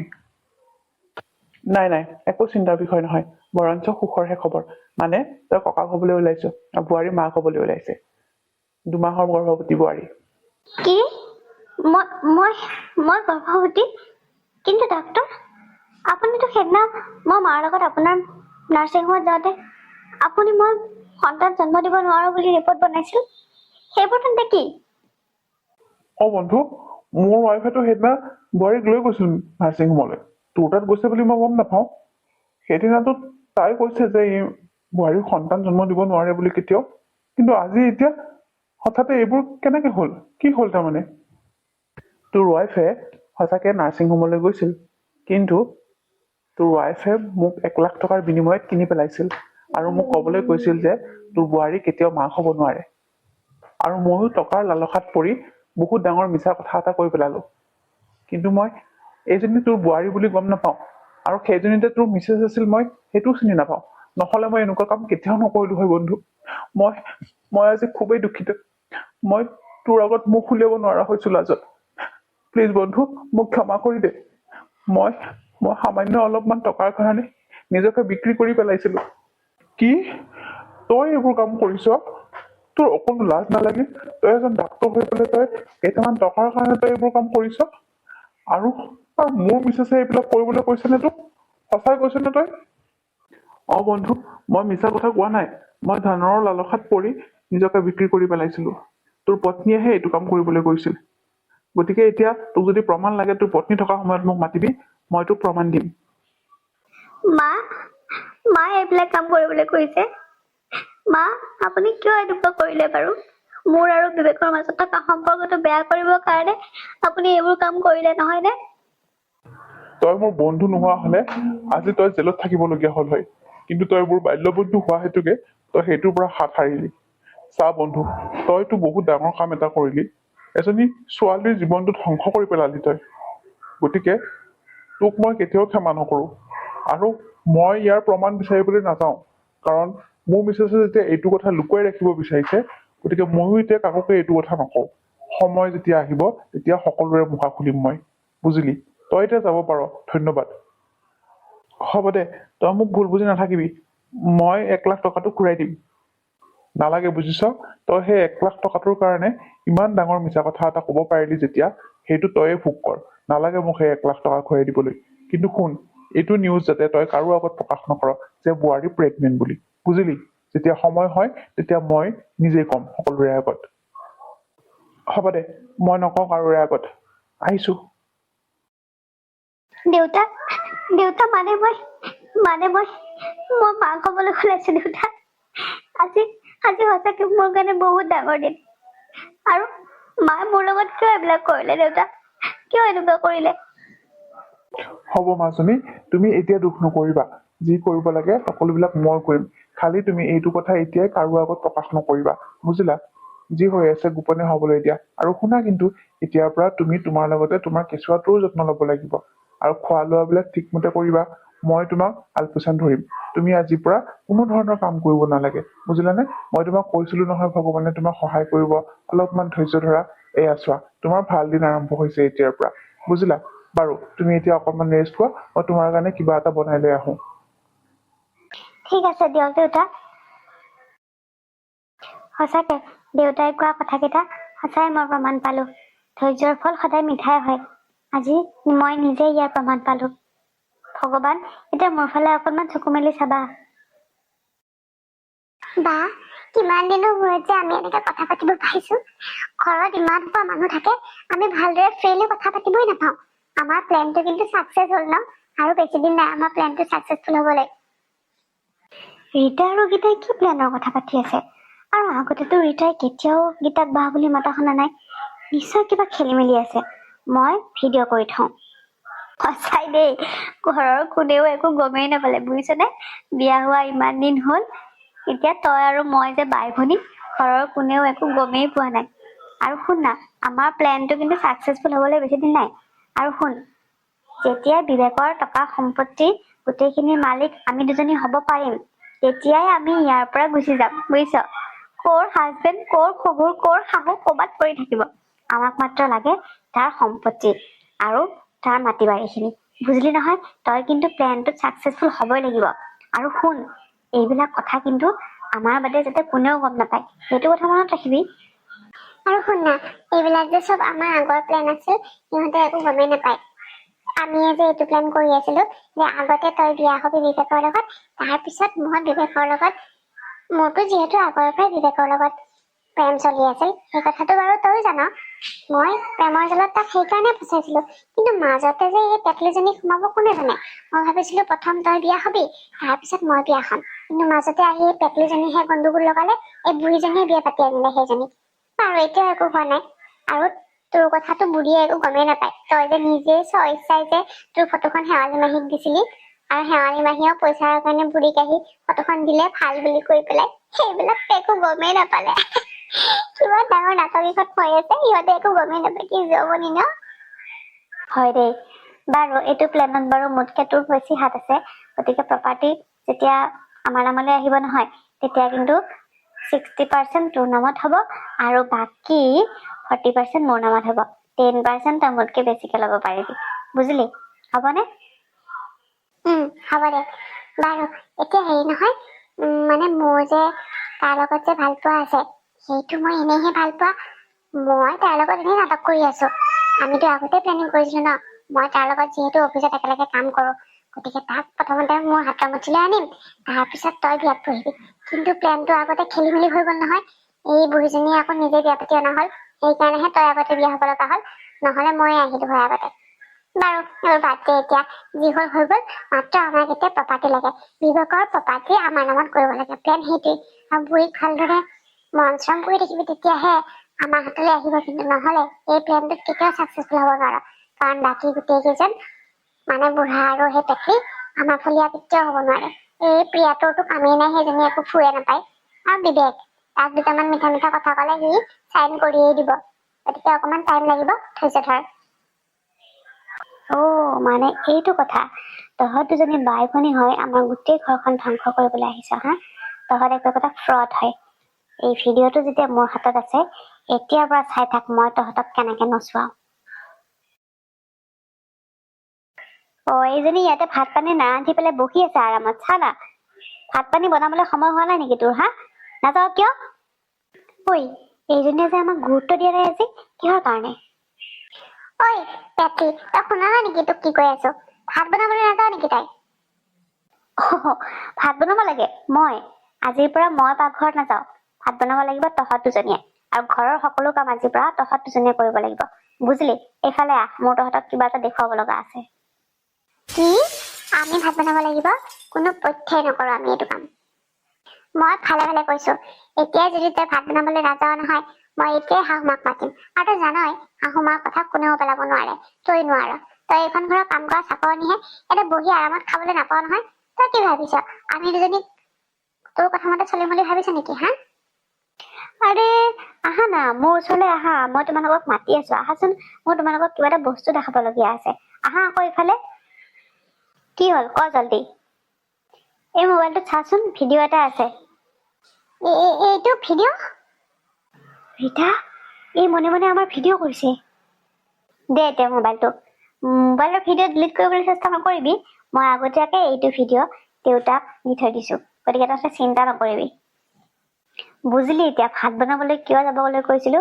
নাই একো চিন্তাৰ বিষয় নহয়, বৰঞ্চ সুখৰহে খবৰ। মানে তই ককাক হবলৈ ওলাইছ আৰু বোৱাৰী মাক হবলৈ ওলাইছে। 2 মাহৰ গৰ্ভৱতী বোৱাৰী। কি? মই গৰ্ভৱতী? কিন্তু ডাক্তৰ, আপুনিতো সেইদিনা মই মাৰ লগত আপোনাৰ নাৰ্ছিং হোমত যাওঁতে আপুনি মই সন্তান জন্ম দিব নোৱাৰো বুলি ৰিপৰ্ট বনাইছিল, সেইবোৰ তেন্তে কি? বন্ধু, মোৰ ৱাইফেতো সেইদিনা বোৱাৰীক লৈ গৈছিল নাৰ্ছিং হোমলৈ। তোৰ তাত গৈছে বুলি মই গম নাপাওঁ। সেইদিনাতো তাই কৈছে যে বোৱাৰীক সন্তান জন্ম দিব নোৱাৰে বুলি কেতিয়াও। কিন্তু আজি এতিয়া হঠাতে এইবোৰ কেনেকে হ'ল? কি হ'ল তাৰমানে? তোৰ ৱাইফে সঁচাকে নাৰ্ছিং হোমলৈ গৈছিল, কিন্তু তোৰ ৱাইফে মোক 1 লাখ টকাৰ বিনিময়ত কিনি পেলাইছিল আৰু মোক কবলৈ কৈছিল যে তোৰ বোৱাৰী কেতিয়াও মাক হ'ব নোৱাৰে। আৰু ময়ো টকাৰ লালসাত পৰি বহুত ডাঙৰ মিছা কথা এটা কৈ পেলালো। কিন্তু মই এইজনী তোৰ বোৱাৰী বুলি গম নাপাওঁ, আৰু সেইজনী যে তোৰ মিছেছ আছিল মই সেইটোও চিনি নাপাওঁ। নহলে মই এনেকুৱা কাম কেতিয়াও নকৰিলো হয় বন্ধু। মই আজি খুবেই দুখিত। মই তোৰ আগত মুখ উলিয়াব নোৱাৰা হৈছো লাজত। প্লিজ বন্ধু, মোক ক্ষমা কৰি দে। মই সামান্য অলপমান টকাৰ কাৰণে নিজকে বিক্ৰী কৰি পেলাইছিলো। কি? তই এইবোৰ কাম কৰিছ? তোৰ অকণো লাজ নালাগে? তই এজন ডাক্তৰ হৈ পেলাই তই কেইটামান টকাৰ কাৰণে তই এইবোৰ কাম কৰিছ? আৰু মোৰ মিছেছে এইবিলাক কৰিবলৈ কৈছে নে তোক? সঁচাই কৈছ নে তই? বন্ধু, মই মিছা কথা কোৱা নাই। মই ধনৰ লালসাত পৰি নিজকে বিক্ৰী কৰি পেলাইছিলো। তোৰ পত্নীয়েহে এইটো কাম কৰিবলৈ কৈছিল। গতিকে এতিয়া তোক যদি প্ৰমাণ লাগে, তোৰ পত্নী থকা সময়ত মোক মাতিবি, মই তোক প্ৰমাণ দিম। মায়ে এইবিলাক কাম কৰিবলৈ কৈছে? মা, আপুনি কিয় এনেকুৱা কৰিলে বাৰু? মোৰ আৰু বিবেকৰ মাজত থকা সম্পৰ্কটো বেয়া কৰিবৰ কাৰণে আপুনি এইবোৰ কাম কৰিলে, নহয়নে? তই মোৰ বন্ধু নোহোৱা হলে আজি তই জেলত থাকিবলগীয়া হল হয়। কিন্তু তই মোৰ বাল্য বন্ধু হোৱা হেতুকে তই সেইটোৰ পৰা হাত সাৰিলি। চা বন্ধু, তইতো বহুত ডাঙৰ কাম এটা কৰিলি। এজনী ছোৱালীৰ জীৱনটো ধ্বংস কৰি পেলালি তই। গতিকে তোক মই কেতিয়াও ক্ষমা নকৰো আৰু মই ইয়াৰ প্ৰমাণ বিচাৰিবলৈ নাযাওঁ কাৰণ মোৰ মিছেছে যেতিয়া এইটো কথা লুকুৱাই ৰাখিব বিচাৰিছে গতিকে ময়ো এতিয়া কাকোকে এইটো কথা নকওঁ সময় যেতিয়া আহিব তেতিয়া সকলোৰে মুখা খুলিম মই বুজিলি তই এতিয়া যাব পাৰ ধন্যবাদ হ'ব দে তই মোক ভুল বুজি নাথাকিবি মই 1,00,000 টকাটো ঘূৰাই দিম নালাগে বুজিছ তই সেই 1,00,000 টকাটোৰ কাৰণে ইমান ডাঙৰ মিছা কথা এটা ক'ব পাৰিলি যেতিয়া সেইটো তয়ে ভোগ কৰ নালাগে মোক সেই 1,00,000 টকা ঘূৰাই দিবলৈ কিন্তু শুন এইটো নিউজ যাতে তই কাৰো আগত প্ৰকাশ নকৰ যে বোৱাৰী প্ৰেগনেণ্ট বুলি বুজিলি যেতিয়া সময় হয় তেতিয়া মই নিজেই ক'ম সকলোৰে আগত হ'ব দে মই নকওঁ কাৰোৰে আগত আহিছো দেউতা দেউতা মানে মই মাক হ'বলৈ ওলাইছো দেউতা আজি আজি সঁচাকে মোৰ কাৰণে বহুত ডাঙৰ দিন আৰু মায়ে মোৰ লগত কিয় এইবিলাক কৰিলে দেউতা কিয় এনেকুৱা কৰিলে হ'ব মাজনী তুমি এতিয়া দুখ নকৰিবা যি কৰিব লাগে সকলোবিলাক মই কৰিম খালি তুমি এইটো কথা এতিয়াই কাৰো আগত প্ৰকাশ নকৰিবা বুজিলা যি হৈ আছে গোপনে হবলৈ দিয়া আৰু শুনা কিন্তু এতিয়াৰ পৰা তুমি তোমাৰ লগতে তোমাৰ কেঁচুৱাটোৰো যত্ন ল'ব লাগিব আৰু খোৱা লোৱাবিলাক ঠিকমতে কৰিবা মই তোমাক আলপৈচান ধৰিম তুমি আজিৰ পৰা কোনো ধৰণৰ কাম কৰিব নালাগে বুজিলানে মই তোমাক কৈছিলো নহয় ভগৱানে তোমাক সহায় কৰিব অলপমান ধৈৰ্য ধৰা এয়া চোৱা তোমাৰ ভাল দিন আৰম্ভ হৈছে এতিয়াৰ পৰা বুজিলা বাৰু তুমি এতিয়া অকণমান ৰেষ্ট লোৱা মই তোমাৰ কাৰণে কিবা এটা বনাই লৈ আহো ঠিক আছে দিয়ক দেউতা সঁচাকে দেউতাই কোৱা কথাকেইটা সঁচাই মই প্ৰমাণ পালো ধৈৰ্যৰ ফল সদায় মিঠাই হয় আজি মই নিজে ইয়াৰ প্ৰমাণ পালো ভগৱান এতিয়া মোৰ ফালে অকণমান চকু মেলি চাবা বা কিমান দিনৰ মূৰত যে আমি এনেকে কথা পাতিব পাইছো ঘৰত ইমান সোপা মানুহ থাকে আমি ভালদৰে ফ্ৰীলি কথা পাতিবই নাপাওঁ আমাৰ প্লেনটো কিন্তু ছাকচেছ হ'ল ন আৰু বেছি দিন নাই আমাৰ প্লেনটো ছাকচেছফুল হ'বলৈ ৰীতা আৰু গীতাই কি প্লেনৰ কথা পাতি আছে আৰু আগতেতো ৰীতাই কেতিয়াও গীতাক বা বুলি মাতা শুনা নাই নিশ্চয় কিবা খেলি মেলি আছে মই ভিডিঅ' কৰি থওঁ সঁচাই দেই ঘৰৰ কোনেও একো গমেই নাপালে বুজিছনে বিয়া হোৱা ইমান দিন হ'ল এতিয়া তই আৰু মই যে বাই ভনী ঘৰৰ কোনেও একো গমেই পোৱা নাই আৰু শুন না আমাৰ প্লেনটো কিন্তু ছাকচেছফুল হ'বলৈ বেছি দিন নাই আৰু শুন যেতিয়া বিবেকৰ টকা সম্পত্তি গোটেইখিনিৰ মালিক আমি দুজনী হ'ব পাৰিম তেতিয়াই আমি ইয়াৰ পৰা গুচি যাম বুজিছ ক'ৰ হাজবেণ্ড ক'ৰ শহুৰ ক'ৰ শাহু ক'ৰবাত পৰি থাকিব আমাক মাত্ৰ লাগে তাৰ সম্পত্তি আৰু তাৰ মাটি বাৰীখিনি বুজিলি নহয় তই কিন্তু প্লেনটোত ছাকচেছফুল হ'বই লাগিব আৰু শুন এইবিলাক কথা কিন্তু আমাৰ বাদে যাতে কোনেও গম নাপায় সেইটো কথা মনত ৰাখিবি আৰু শুন না এইবিলাক যে চব আমাৰ আগৰ প্লেন আছিল সিহঁতে একো গমেই নাপায় আমিয়ে যে এইটো প্লেন কৰি আছিলো যে আগতে তই বিয়া হবি বিবেকৰ লগত তাৰপিছত মই বিবেকৰ লগত মোৰতো যিহেতু আগৰ পৰাই বিবেকৰ লগত প্ৰেম চলি আছিল সেই কথাটো বাৰু তই জান মই প্ৰেমৰ জালত তাক সেইকাৰণে ফচাইছিলো কিন্তু মাজতে যে এই পেটলিজনী সোমাব কোনে জানে মই ভাবিছিলো প্ৰথম তই বিয়া হবি তাৰপিছত মই বিয়া হম কিন্তু মাজতে আহি এই পেটলিজনীহে গণ্ডগোল লগালে এই বুঢ়ীজনীয়ে বিয়া পাতি আনিলে সেইজনীক আৰু এতিয়াও একো হোৱা নাই আৰু তোৰ কথাটো বুঢ়ীয়ে একো গমেই নাপায় তই যে নিজেই ইচ্ছাই যে তোৰ ফটোখন শেৱালি মাহীক দিছিলি আৰু শেৱালি মাহীয়েও পইচাৰ কাৰণে বুঢ়ীক আহি ফটোখন দিলে ভাল বুলি কৈ পেলাই সেইবিলাক একো গমেই নাপালে কিমান ডাঙৰ নাটকীখন হৈ আছে সিহঁতে একো গমেই নাপায় কি জমনি ন হয় দেই বাৰু এইটো প্লেনত বাৰু মোতকে তোৰ বেছি হাত আছে গতিকে প্ৰপাৰ্টি যেতিয়া আমাৰ নামলৈ আহিব নহয় তেতিয়া কিন্তু 60% তোৰ নামত হ'ব আৰু বাকী 40% মোৰ নামত হ'ব 10% তই মোতকে বেছিকে ল'ব পাৰিবি বুজিলি হ'বনে হ'ব দে বাৰু এতিয়া হেৰি নহয় মানে মোৰ যে তাৰ লগত যে ভাল পোৱা আছে সেইটো মই এনেহে ভাল পোৱা মই তাৰ লগত এনেই নাটক কৰি আছো আমিতো আগতে প্লেনিং কৰিছিলো ন মই তাৰ লগত যিহেতু অফিচত একেলগে কাম কৰো গতিকে তাক প্ৰথমতে মোৰ হাতৰ মুঠিলৈ আনিম তাৰপিছত তই বিয়াত বহিবি কিন্তু প্লেনটো আগতে খেলি মেলি হৈ গ'ল নহয় এই বুঢ়ীজনীয়ে আকৌ নিজে বিয়া পাতি অনা হ'ল সেইকাৰণেহে তই আগতে বিয়া হ'ব লগা হ'ল নহ'লে মই আহিলো হয় আগতে বাৰু এইবোৰ বাদ দে এতিয়া যি হ'ল হৈ গ'ল মাত্ৰ আমাক এতিয়া প্ৰপাৰ্টি লাগে বিবেকৰ প্ৰপাৰ্টি আমাৰ নামত কৰিব লাগে প্লেন সেইটোৱেই আৰু বুঢ়ীক ভালদৰে মৰম চৰম কৰি থাকিবি তেতিয়াহে আমাৰ হাতলৈ আহিব কিন্তু নহ'লে এই প্লেনটোত কেতিয়াও ছাকচেছফুল হ'ব নোৱাৰো কাৰণ বাকী গোটেই কেইজন মানে বুঢ়া আৰু সেই পেটলি আমাৰ ফলীয়া কেতিয়াও হ'ব নোৱাৰে এই প্ৰিয়াটোৰতো কামেই নাই সেইজনী একো ফুৰে নাপায় আৰু বিবেক তাক দুটামান মিঠা মিঠা কথা ক'লে সি চাইন কৰিয়েই দিব গতিকে অকণমান টাইম লাগিব ধৈৰ্য ধৰ মানে এইটো কথা। তহঁত দুজনী বাই ভনী হয় আমাৰ গোটেই ঘৰখন ধ্বংস কৰিবলৈ আহিছ হা? তহঁত একো একোটা ফ্ৰড হয়। এই ভিডিঅ'টো যেতিয়া মোৰ হাতত আছে, এতিয়াৰ পৰা চাই থাক মই তহঁতক কেনেকে নচুৱাও। এইজনী ইয়াতে ভাত পানী নাৰান্ধি পেলাই বহি আছে আৰামত, চা না। ভাত পানী বনাবলৈ সময় হোৱা নাই নেকি তোৰ, হা? নাযাৱ কিয়? এইজনীয়ে যে আমাক গুৰুত্ব দিয়া নাই আজি, কিহৰ কাৰণে? পেটী, তই শুনা নাই নেকি তোক কি কৈ আছো? ভাত বনাবলৈ নাযাৱ নেকি তাই? ভাত বনাব লাগে মই? আজিৰ পৰা মই পাকঘৰত নাযাওঁ। ভাত বনাব লাগিব তহঁত দুজনীয়ে। আৰু ঘৰৰ সকলো কাম আজিৰ পৰা তহঁত দুজনীয়ে কৰিব লাগিব, বুজিলি? এইফালে আহ, মোৰ তহঁতক কিবা এটা দেখুৱাব লগা আছে। কি? আমি ভাত বনাব লাগিব? কোনো পথ্যই নকৰো আমি এইটো কাম। মই ভালে ভালে কৈছো, এতিয়াই যদি তই ভাত বনাবলৈ নাযাৱ নহয়, মই এতিয়াই শাহুমাক মাতিম। আৰু তই জানই শাহুমাৰ কথা কোনেও পেলাব নোৱাৰে, তই নোৱাৰ। তই এইখন ঘৰৰ কাম কৰা চাকৰনিহে, ইয়াতে বহি আৰামত খাবলৈ নাপাৱ নহয়। তই কি ভাবিছ আমি দুজনী তোৰ কথা মতে চলিম বুলি ভাবিছ নেকি, হা? আৰে আহা না, মোৰ ওচৰলৈ আহা, মই তোমালোকক মাতি আছো। আহাচোন, মোৰ তোমালোকক কিবা এটা বস্তু দেখাবলগীয়া আছে। আহা আকৌ ইফালে। কি হল ক জল্দি। এই মোবাইলটোত চাচোন, ভিডিঅ' এটা আছে। এইটো ভিডিঅ'? ৰীতা, এই মনে মনে আমাৰ ভিডিঅ' কৰিছে। দে এতিয়া মোবাইলৰ ভিডিঅ' ডিলিট কৰিবলৈ চেষ্টা নকৰিবি। মই আগতীয়াকে এইটো ভিডিঅ' দেউতাক দি থৈ দিছো, গতিকে তই চিন্তা নকৰিবি। বুজিলি এতিয়া ভাত বনাবলৈ কিয় যাবলৈ কৈছিলো?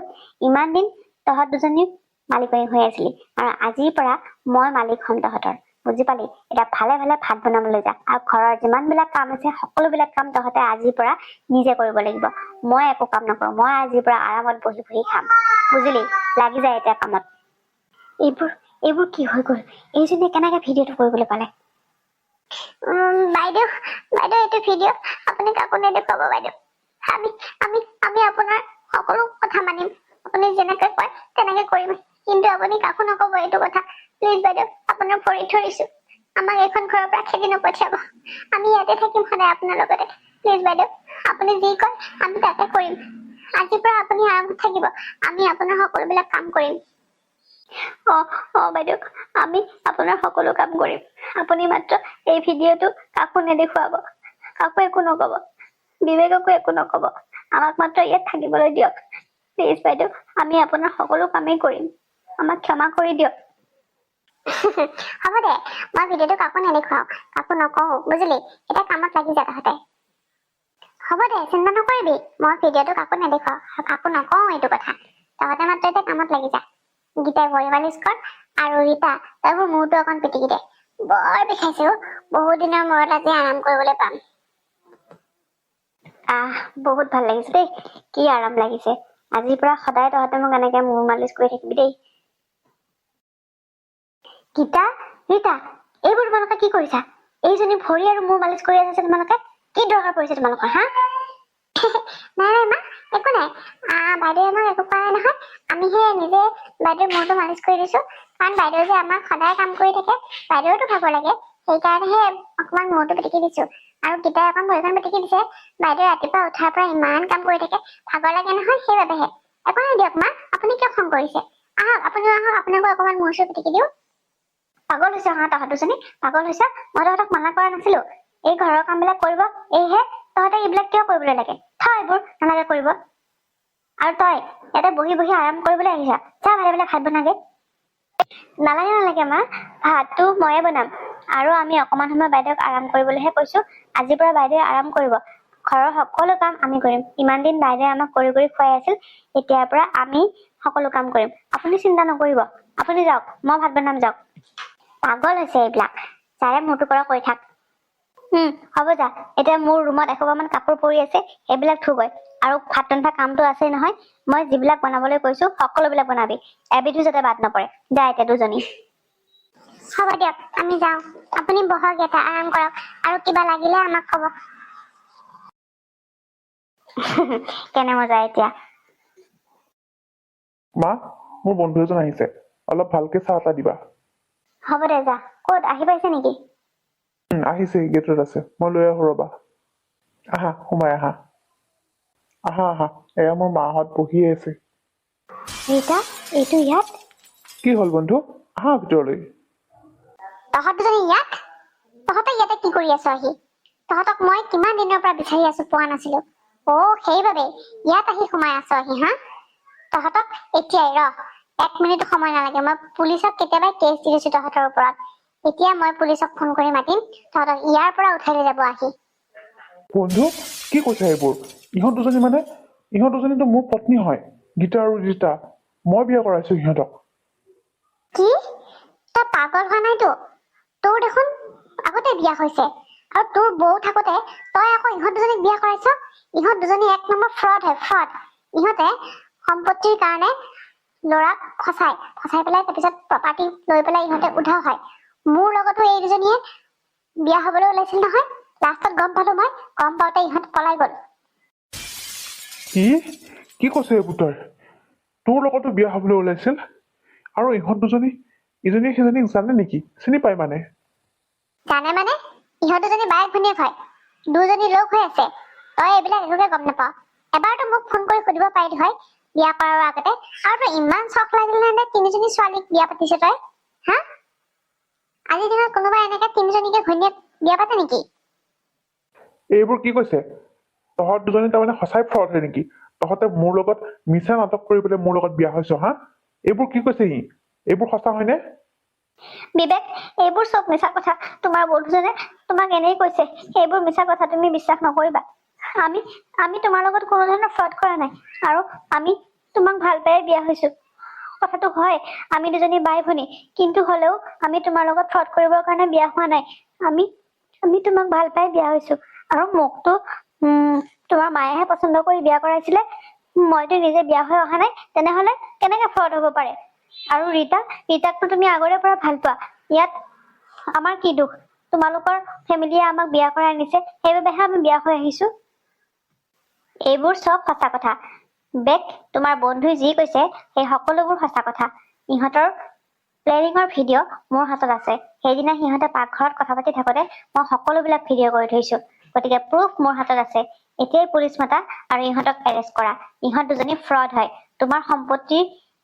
ইমান দিন তহঁত দুজনী মালিকনী হৈ আছিলি, আৰু আজিৰ পৰা মই মালিক হম তহঁতৰ, বুজি পালি? এতিয়া ভালে ভালে ভাত বনাবলৈ যা, আৰু ঘৰৰ যিমান বিলাক কাম আছে সকলোবিলাক কাম তহঁতে আজিৰ পৰা নিজে কৰিব লাগিব। মই একো কাম নকৰো, মই আজিৰ পৰা আৰামত বহি বহি খাম, বুজিলি? লাগি যায় এতিয়া কামত। এইবোৰ কি হৈ গল? এইজনীয়ে কেনেকে ভিডিঅ'টো কৰিবলৈ পালে? বাইদেউ এইটো ভিডিঅ' আপুনি কাকো নেদেখুৱাব বাইদেউ। আমি আপোনাৰ সকলো কথা মানিম, আপুনি যেনেকে কয় তেনেকে কৰিম, কিন্তু আপুনি কাকো নকব এইটো কথা, প্লিজ বাইদেউ, আপোনাৰ ভৰিত ধৰিছো। আমাক এইখন ঘৰৰ পৰা খেদি নপঠিয়াব, আমি ইয়াতে থাকিম সদায় আপোনাৰ লগতে। প্লিজ বাইদেউ, আপুনি যি কয় আমি তাকে কৰিম। আজিৰ পৰা আপুনি আৰামত থাকিব, আমি আপোনাৰ সকলোবিলাক কাম কৰিম। বাইদেউ, আমি আপোনাৰ সকলো কাম কৰিম। আপুনি মাত্ৰ এই ভিডিঅ'টো কাকো নেদেখুৱাব, কাকো একো নকব, বিবেককো একো নকব। আমাক মাত্ৰ ইয়াত থাকিবলৈ দিয়ক, প্লিজ বাইদেউ। আমি আপোনাৰ সকলো কামেই কৰিম, আমাক ক্ষমা কৰি দিয়ক। হ'ব দে, মই ভিডিঅ'টো কাকো নেদেখুৱাও, কাকো নকওঁ, বুজিলি? এতিয়া কামত লাগি যা তহঁতে। হ'ব দে, চিন্তা নকৰিবি, মই ভিডিঅ'টো কাকো নেদেখুৱাও, কাকো নকওঁ এইটো কথা। তহঁতে মাত্ৰ এতিয়া কামত লাগি যা। গীতাই ভৰি মালিচ কৰ, আৰু ৰীতা তই মোৰ মূৰটো অকণ পিটিকি দে। বৰ বিষাইছে অ, বহুত দিনৰ মূৰত আজি আৰাম কৰিবলৈ পাম। বহুত ভাল লাগিছে দেই, কি আৰাম লাগিছে। আজিৰ পৰা সদায় তহঁতে মোক এনেকে মূৰ মালিচ কৰি থাকিবি দেই। গীতা, ৰীতা, এইবোৰ তোমালোকে কি কৰিছা? এইজনী ভৰি আৰু মূৰ মালিচ কৰি আছে তোমালোকে? কি দৰকাৰ পৰিছে তোমালোকৰ, হা? নাই মা, একো নাই। বাইদেৱে আমাক একো কৰা নাই নহয়, আমিহে নিজে বাইদেউৰ মূৰটো মালিচ কৰি দিছো। কাৰণ বাইদেউ যে আমাক সদায় কাম কৰি থাকে, বাইদেউতো ভাগৰ লাগে, সেইকাৰণেহে অকমান মূৰটো পিটিকি দিছো। আৰু গীতাই অকণ ভৰিখন পিটিকি দিছে, বাইদেউ ৰাতিপুৱা উঠাৰ পৰা ইমান কাম কৰি থাকে, ভাগৰ লাগে নহয়, সেইবাবেহে। একো নাই দিয়ক মা, আপুনি কিয় খং কৰিছে? আহক আপুনিও আহক, আপোনাকো অকমান মূৰ চুৰ পিটিকি দিওঁ। পাগল হৈছে হা তহঁত দুজনী, পাগল হৈছে? মই তহঁতক মানা কৰা নাছিলো এই ঘৰৰ কাম বিলাক কৰিব, এইহে তহঁতে এইবিলাক কিয় কৰিবলৈ লাগে? এইবোৰ নালাগে কৰিব। আৰু তই ইয়াতে বহি বহি আৰাম কৰিবলৈ আহিছা, যা ভালে ভালে ভাত বনাগে। নালাগে মা, ভাতটো ময়ে বনাম। আৰু আমি অকমান সময় বাইদেউক আৰাম কৰিবলৈহে কৈছো। আজিৰ পৰা বাইদেৱে আৰাম কৰিব, ঘৰৰ সকলো কাম আমি কৰিম। ইমান দিন বাইদেৱে আমাক কৰি কৰি খুৱাই আছিল, এতিয়াৰ পৰা আমি সকলো কাম কৰিম। আপুনি চিন্তা নকৰিব, আপুনি যাওক, মই ভাত বনাম, যাওক। পাগল হৈছে এইবিলাক, যাৰে মূৰটো পৰা কৈ থাক। হ'ব যা, এতিয়া মোৰ ৰুমত এসোপামান কাপোৰ পৰি আছে, সেইবিলাক ধুগৈ। আৰু ভাত ৰন্ধা কামটো আছেই নহয়, মই যিবিলাক বনাবলৈ কৈছো সকলোবিলাক বনাবি, এবিধো যাতে বাদ নপৰে। যা এতিয়া দুজনী। হ'ব দিয়ক, আমি যাওঁ। আপুনি বহক এটা আৰাম কৰক, আৰু কিবা লাগিলে আমাক কব। কেনে মজা এতিয়া। মা, মোৰ বন্ধু এজন আহিছে, অলপ ভালকে চাহ এটা দিবা। হ'ব দে, যা। ক'ত আহি পাইছে নেকি? আহিছে, গেটত আছে, মই লৈ আহো ৰবা। আহা, সোমাই আহা। আহা, এয়া মোৰ মাহঁত বহিয়ে আছে। ৰীতা, এইটো ইয়াত? কি হল বন্ধু, আহা ভিতৰলৈ। তহঁত দুজনী তহঁতে ইয়াতে কি কৰি আছ আহি? তহঁতক মই কিমান দিনৰ পৰা বিচাৰি আছো, পোৱা নাছিলো। সেইবাবে ইয়াত আহি সোমাই আছ আহি, হা? তহঁতক এতিয়াই এক মিনিট সময় নালাগে, মই পুলিচক কেতিয়াবাই কেছ দি দিছো তহঁতৰ ওপৰত। এতিয়া মই পুলিচক ফোন কৰি মাতিম, তহঁতক ইয়াৰ পৰা উঠাই লৈ যাব আহি। বন্ধু, কি কৈছা এইবোৰ? ইহঁত দুজনীতো মোৰ পত্নী হয়, গীতা আৰু ৰীতা। মই বিয়া কৰাইছো সিহঁতক। কি? তই পাগল হোৱা নাইতো? তোৰ দেখোন আগতে বিয়া হৈছে, আৰু তোৰ বৌ থাকোতে তই আকৌ ইহঁত দুজনীক বিয়া কৰাইছ। ইহঁত দুজনী এক নম্বৰ ফ্ৰড হয়, ফ্ৰড। ইহঁতে সম্পত্তিৰ কাৰণে ল'ৰাক ফচাই পেলাই তাৰপিছত প্ৰপাৰ্টি লৈ পেলাই ইহঁতে উধাও হয়। মোৰ লগতো এই দুজনীয়ে বিয়া হবলৈ ওলাইছিল নহয়। লাষ্টত গম পালো মই, গম পাওঁতে ইহঁত পলাই গল। কি কৈছে এইবোৰ তই? তোৰ লগতো বিয়া হবলৈ ওলাইছিল? আৰু ইহঁত দুজনী ইজনীয়ে সিজনীক জানে নেকি? চিনি পায় মানে? জানে মানে? ইহঁত দুজনী বায়েক ভনীয়েক হয়, দুজনী লগ হৈ আছে। তই এইবিলাক একোকে গম নাপাও। এবাৰতো মোক ফোন কৰি সুধিব পাৰিলি হয় বিয়া কৰাৰ আগতে। আৰু তই ইমান চখ লাগিল নে তিনিজনী ছোৱালীক বিয়া পাতিছ তই, হা? আজিৰ দিনত কোনোবাই এনেকে তিনিজনীকে ঘৈণীয়েক বিয়া পাতে নেকি? এইবোৰ কি কৈছে? তহঁত দুজনী তাৰমানে সঁচাই ফ্ৰড হয় নেকি? তহঁতে মোৰ লগত মিছা নাটক কৰি পেলাই মোৰ লগত বিয়া হৈছ, হা? এইবোৰ কি কৈছে সি? এইবোৰ সঁচা হয়নে? বিবেক, এইবোৰ চব মিছা কথা। তোমাৰ বন্ধুজনে তোমাক এনেই কৈছে। সেইবোৰ মিছা কথা, তুমি বিশ্বাস নকৰিবা। আমি তোমাৰ লগত কোনো ধৰণৰ ফ্ৰড কৰা নাই, আৰু আমি তোমাক ভাল পাই বিয়া হৈছো। কথাটো হয়, আমি দুজনী বাই ভনী, কিন্তু হলেও আমি তোমাৰ লগত ফ্ৰড কৰিবৰ কাৰণে বিয়া হোৱা নাই। আমি তোমাক ভাল পাই বিয়া হৈছো। আৰু মোকতো তোমাৰ মায়েহে পচন্দ কৰি বিয়া কৰাইছিলে। মইতো নিজে বিয়া হৈ অহা নাই, তেনেহলে কেনেকে ফ্ৰড হব পাৰে? আৰু ৰীতাকতো তুমি আগৰে পৰা ভাল পোৱা। ইয়াত আমাৰ কি দুখ? তোমালোকৰ ফেমিলিয়ে আমাক বিয়া কৰাই আনিছে, সেইবাবেহে আমি বিয়া হৈ আহিছো। এইবোৰ চব সঁচা কথা। বেক, তোমাৰ বন্ধুই যি কৈছে সেই সকলোবোৰ সঁচা কথা। ইহঁতৰ প্লেনিঙৰ ভিডিঅ' মোৰ হাতত আছে। সেইদিনা সিহঁতে পাকঘৰত কথা পাতি থাকোতে মই সকলোবিলাক ভিডিঅ' কৰি থৈছো। গতিকে প্ৰুফ মোৰ হাতত আছে। এতিয়াই পুলিচ মাতা আৰু ইহঁতক এৰেষ্ট কৰা। ইহঁত দুজনী ফ্ৰড হয়। তোমাৰ সম্পত্তি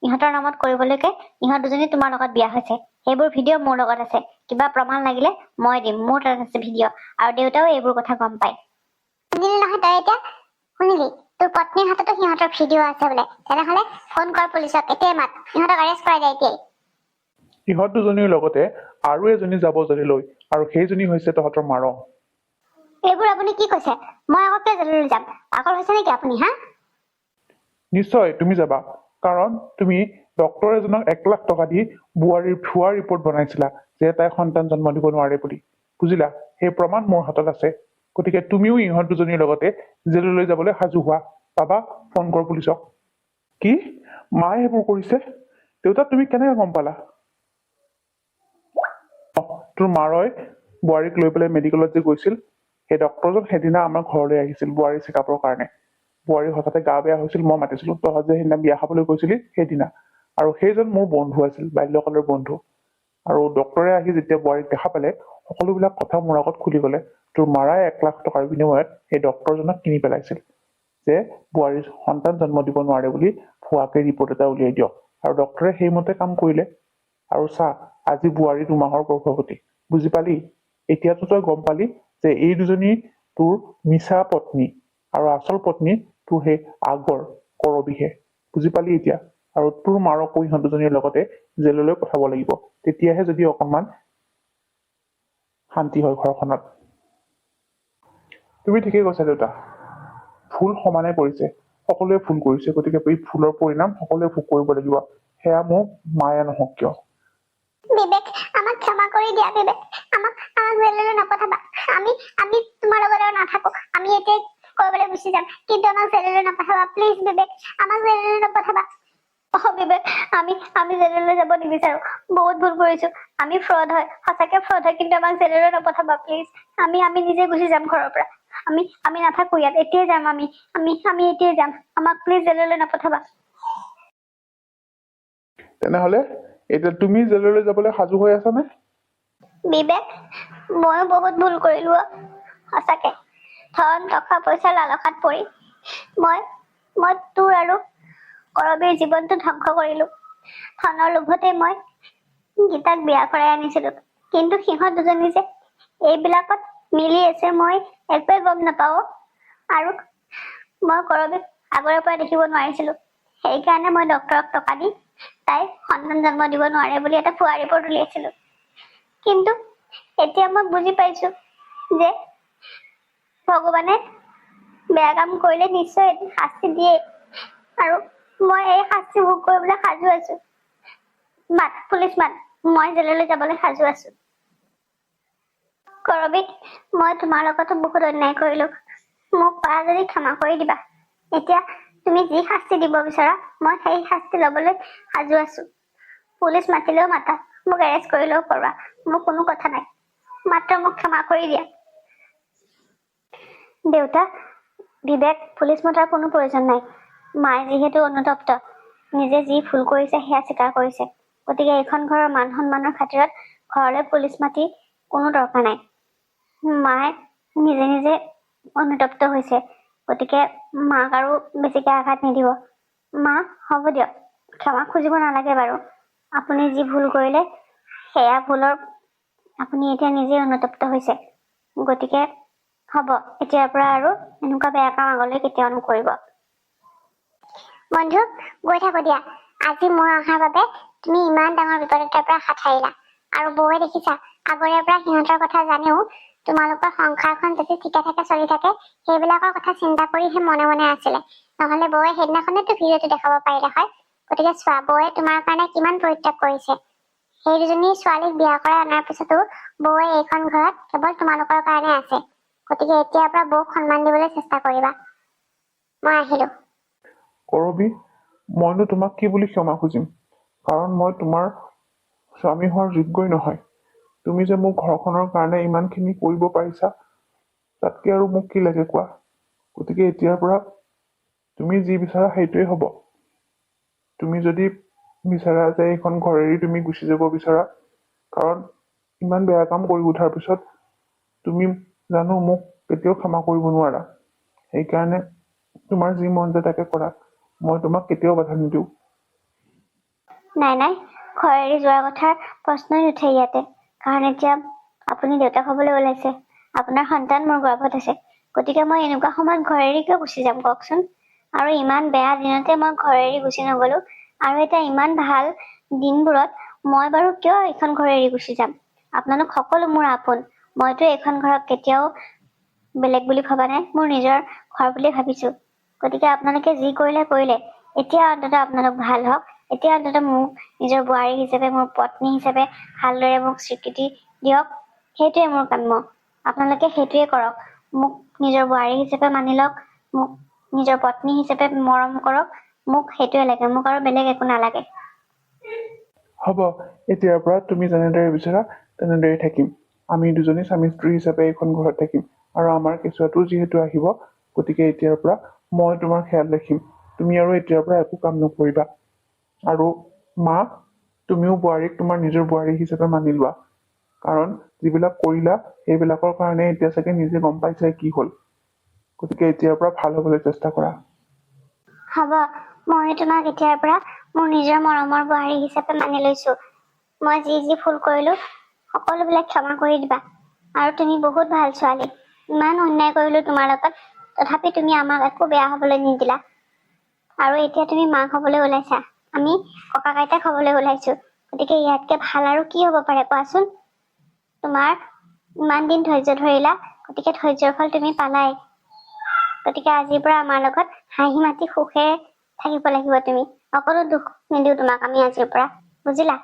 ইহঁতৰ নামত কৰিবলৈকে ইহঁত দুজনী তোমাৰ লগত বিয়া হৈছে। সেইবোৰ ভিডিঅ' মোৰ লগত আছে। কিবা প্ৰমাণ লাগিলে মই দিম, মোৰ তাত আছে ভিডিঅ'। আৰু দেউতাও এইবোৰ কথা গম পায়। শুনিলি নহয় তই এতিয়া? শুনিলি? তোৰ পত্নীৰ হাততো সিহঁতৰ ভিডিঅ' আছে বোলে। তেনেহলে ফোন কৰ পুলিচক, এতিয়াই মাত। ইহঁতক এৰেষ্ট কৰাই দে এতিয়াই। ইহঁত দুজনীৰ লগতে আৰু এজনী যাব জেললৈ, আৰু সেইজনী হৈছে তহঁতৰ মাৰ। এইবোৰ আপুনি কি কৈছে? মই আকৌ কিয় জেললৈ যাম? পাগল হৈছে নেকি আপুনি, হা? নিশ্চয় তুমি যাবা, কাৰণ তুমি ডক্তৰ এজনক 1,00,000 টকা দি বোৱাৰীৰ ভুৱা ৰিপৰ্ট বনাইছিলা যে তাই সন্তান জন্ম দিব নোৱাৰে বুলি। বুজিলা? সেই প্ৰমাণ মোৰ হাতত আছে। গতিকে তুমিও ইহঁত দুজনীৰ লগতে জেললৈ যাবলৈ সাজু হোৱা। পাবা, ফোন কৰ পুলিচক। কি? মায়ে সেইবোৰ কৰিছে? দেউতা, তুমি কেনেকে গম পালা? তোৰ মাৰই বোৱাৰীক লৈ পেলাই মেডিকেলত যে গৈছিল, সেই ডক্তৰজন সেইদিনা আমাৰ ঘৰলৈ আহিছিল বোৱাৰী চেকআপৰ কাৰণে। বোৱাৰী হঠাতে গা বেয়া হৈছিল, মই মাতিছিলো। তহঁত যে সেইদিনা বিয়া খাবলৈ গৈছিলি সেইদিনা। আৰু সেইজন মোৰ বন্ধু আছিল, বাল্যকালৰ বন্ধু। আৰু ডক্তৰে আহি যেতিয়া বোৱাৰীক দেখা পালে, সকলোবিলাক কথা মোৰ আগত খুলি গলে। তোৰ মাৰাই 1,00,000 টকাৰ বিনিময়ত সেই ডক্তৰজনক কিনি পেলাইছিল যে বোৱাৰীৰ সন্তান জন্ম দিব নোৱাৰে বুলি ভুৱাকে ৰিপৰ্ট এটা উলিয়াই দিয়ক। আৰু ডক্তৰে সেইমতে কাম কৰিলে। আৰু চা, আজি বোৱাৰী 2 মাহৰ গৰ্ভৱতী। বুজি পালি? এতিয়াতো তই গম পালি যে এই দুজনী তোৰ মিছা পত্নী, আৰু আচল পত্নী তোৰ সেই আগৰ কৰবীহে। বুজি পালি এতিয়া? আৰু তোৰ মাৰকো ইহঁত দুজনীৰ লগতে জেললৈ পঠাব লাগিব। তেতিয়াহে যদি অকণমান শান্তি হয় ঘৰখনত। তুমি ঠিকেই কৈছা দেউতা। ভুল সমানে কৰিছে, সকলোৱে ভুল কৰিছে। গতিকে এই ভুলৰ পৰিণাম সকলোৱে ভোগ কৰিব লাগিব, সেয়া মোক মায়ে নহওক কিয়। বিবেক, আমাক ক্ষমা কৰি দিয়া বিবেক। আমাক জেললৈ নপঠাবা। আমি তোমাৰ লগত আৰু নাথাকো। আমি এতিয়া কৰবালৈ গুচি যাম, কিন্তু আমাক জেললৈ নপঠাবা প্লিজ বিবেক। আমাক জেললৈ নপঠাবা। বিবেক, আমি জেললৈ যাব নিবিচাৰো। বহুত ভুল কৰিছো। আমি ফ্ৰড হয়, সঁচাকে ফ্ৰড হয়, কিন্তু আমাক জেললৈ নপঠাবা প্লিজ। আমি নিজে গুচি যাম ঘৰৰ পৰা। আমি নাথাকো ইয়াত। এতিয়াই যাম আমি এতিয়াই যাম। আমাক প্লিজ জেললৈ নপঠাবা। তেনেহলে এতিয়া তুমি জেললৈ যাবলৈ সাজু হৈ আছা নে? বিবেক, ময়ো বহুত ভুল কৰিলো। সঁচাকে ধন টকা পইচা লালসাত পৰি মই তোৰ আৰু কৰবীৰ জীৱনটো ধ্বংস কৰিলো। ধনৰ লোভতে মই গীতাক বিয়া কৰাই আনিছিলো। কিন্তু সিহঁত দুজনী যে এইবিলাকত মিলি আছে মই একোৱে গম নাপাওঁ। আৰু মই কৰবীক আগৰে পৰা দেখিব নোৱাৰিছিলো, সেইকাৰণে মই ডক্তৰক টকা দি তাই সন্তান জন্ম দিব নোৱাৰে বুলি এটা ভুৱা ৰিপৰ্ট উলিয়াইছিলো। কিন্তু এতিয়া মই বুজি পাইছো যে ভগৱানে বেয়া কাম কৰিলে নিশ্চয় এদিন শাস্তি দিয়ে, আৰু মই এই শাস্তি ভোগ কৰিবলৈ সাজু আছো। মাত পুলিচ মাত, মই জেললৈ যাবলৈ সাজু আছো। কৰবীক মই তোমাৰ লগতো বহুত অন্যায় কৰিলো, মোক পাৰা যদি ক্ষমা কৰি দিবা। এতিয়া তুমি যি শাস্তি দিব বিচৰা মই সেই শাস্তি লবলৈ সাজু আছো। পুলিচ মাতিলেও মাতা, মোক এৰেষ্ট কৰিলেও কৰোৱা, মোৰ কোনো কথা নাই, মাত্ৰ মোক ক্ষমা কৰি দিয়া। দেউতা, বিবেক পুলিচ মতাৰ কোনো প্ৰয়োজন নাই। মায়ে যিহেতু অনুতপ্ত, নিজে যি ভুল কৰিছে সেয়া স্বীকাৰ কৰিছে, গতিকে এইখন ঘৰৰ মান সন্মানৰ খাতিৰত ঘৰলৈ পুলিচ মাতি কোনো দৰকাৰ নাই। মায়ে নিজে নিজে অনুতপ্ত হৈছে, গতিকে মাক আৰু বেছিকে আঘাত নিদিব। মা হ'ব দিয়ক, ক্ষমা খুজিব নালাগে বাৰু। আপুনি যি ভুল কৰিলে সেয়া ভুলৰ আপুনি এতিয়া নিজে অনুতপ্ত হৈছে, গতিকে হ'ব, এতিয়াৰ পৰা আৰু এনেকুৱা বেয়া কাম আগলৈ কেতিয়াও নকৰিব। বন্ধু গৈ থাকো দিয়া, আজি মই অহাৰ বাবে তুমি ইমান ডাঙৰ বিপদ এটাৰ পৰা হাত সাৰিলা। আৰু বৌৱে দেখিছা, আগৰে পৰা সিহঁতৰ কথা জানিও তোমালোকৰ সংসাৰখন যাতে ঠিকে থাকে চলি থাকে সেইবিলাকৰ কথা চিন্তা কৰিহে মনে মনে আছিলে, নহলে বৌৱে সেইদিনাখনেতো ভিডিঅ'টো দেখাব পাৰিলে হয়। গতিকে চোৱা, বৌৱে তোমাৰ কাৰণে কিমান পৰিত্যাগ কৰিছে। সেই দুজনী ছোৱালীক বিয়া কৰাই অনাৰ পিছতো বৌৱে এইখন ঘৰত কেৱল তোমালোকৰ কাৰণে আছে। গতিকে এতিয়াৰ পৰা বৌক সন্মান দিবলৈ চেষ্টা কৰিবা। মই আহিলো। কৰবী, মইনো তোমাক কি বুলি ক্ষমা খুজিম, কাৰণ মই তোমাৰ স্বামী হোৱাৰ যোগ্যই নহয়। তুমি যে মোক ঘৰখনৰ কাৰণে ইমানখিনি কৰিব পাৰিছা, তাতকে আৰু মোক কি লাগে কোৱা। গতিকে এতিয়াৰ পৰা তুমি যি বিচাৰা সেইটোৱে হ'ব। তুমি যদি বিচাৰা যে এইখন ঘৰ এৰি তুমি গুচি যাব বিচাৰা, কাৰণ ইমান বেয়া কাম কৰি উঠাৰ পিছত তুমি জানো মোক কেতিয়াও ক্ষমা কৰিব নোৱাৰা, সেইকাৰণে তোমাৰ যি মন যায় তাকে কৰা, মই তোমাক কেতিয়াও বাধা নিদিওঁ। নাই নাই, ঘৰ এৰি যোৱাৰ কথাৰ প্ৰশ্নই নুঠে ইয়াতে, কাৰণ এতিয়া আপুনি দেউতাক হবলৈ ওলাইছে, আপোনাৰ সন্তান মোৰ গৰ্ভত আছে। গতিকে মই এনেকুৱা সময়ত ঘৰ এৰি কিয় গুচি যাম কওকচোন। আৰু ইমান বেয়া দিনতে মই ঘৰ এৰি গুচি নগলো, আৰু এতিয়া ইমান ভাল দিনবোৰত মই বাৰু কিয় এইখন ঘৰ এৰি গুচি যাম। আপোনালোক সকলো মোৰ আপোন, মইতো এইখন ঘৰক কেতিয়াও বেলেগ বুলি ভবা নাই, মোৰ নিজৰ ঘৰ বুলি ভাবিছো। গতিকে আপোনালোকে যি কৰিলে কৰিলে, এতিয়া অন্ততঃ আপোনালোক ভাল হওক। এতিয়া অন্ততঃ মোক নিজৰ বোৱাৰী হিচাপে, মোৰ পত্নী হিচাপে ভালদৰে মোক স্বীকৃতি দিয়ক, সেইটোৱে মোৰ কাম্য। আপোনালোকে সেইটোৱে কৰক, মোক নিজৰ বোৱাৰী হিচাপে মানি লওক, মোক নিজৰ পত্নী হিচাপে মৰম কৰক, মোক সেইটোৱে লাগে, মোক আৰু বেলেগ একো নালাগে। হ'ব, এতিয়াৰ পৰা তুমি যেনেদৰে বিচৰা তেনেদৰে থাকিম। আমি দুজনী স্বামী স্ত্ৰী হিচাপে এইখন ঘৰত থাকিম, আৰু আমাৰ কেঁচুৱাটো যিহেতু আহিব, গতিকে এতিয়াৰ পৰা মই তোমাৰ খেয়াল ৰাখিম। তুমি আৰু এতিয়াৰ পৰা একো কাম নকৰিবা। আৰু মা, তুমিও বোৱাৰীক তোমাৰ নিজৰ বোৱাৰী হিচাপে মানি লোৱা, কাৰণ যিবিলাক কৰিলা সেইবিলাকৰ কাৰণে এতিয়া চাগে নিজে গম পাইছাই কি হল। গতিকে এতিয়াৰ পৰা ভাল হবলৈ চেষ্টা কৰা। হ'ব, মই তোমাক এতিয়াৰ পৰা মোৰ নিজৰ মৰমৰ বোৱাৰী হিচাপে মানি লৈছো। মই যি যি ভুল কৰিলো সকলোবিলাক ক্ষমা কৰি দিবা। আৰু তুমি বহুত ভাল ছোৱালী, ইমান অন্যায় কৰিলো তোমাৰ লগত, তথাপি তুমি আমাক একো বেয়া হবলৈ নিদিলা। আৰু এতিয়া তুমি মাক হবলৈ ওলাইছা, আমি ককা আইতাক হবলৈ ওলাইছো। গতিকে ইয়াতকে ভাল আৰু কি হব পাৰে কোৱাচোন। তোমাৰ ইমান দিন ধৈৰ্য ধৰিলা, গতিকে ধৈৰ্যৰ ফল তুমি পালাই। গতিকে আজিৰ পৰা আমাৰ লগত হাঁহি মাতি সুখে থাকিব লাগিব তুমি। অকলো দুখ নিদিওঁ তোমাক আমি আজিৰ পৰা, বুজিলা।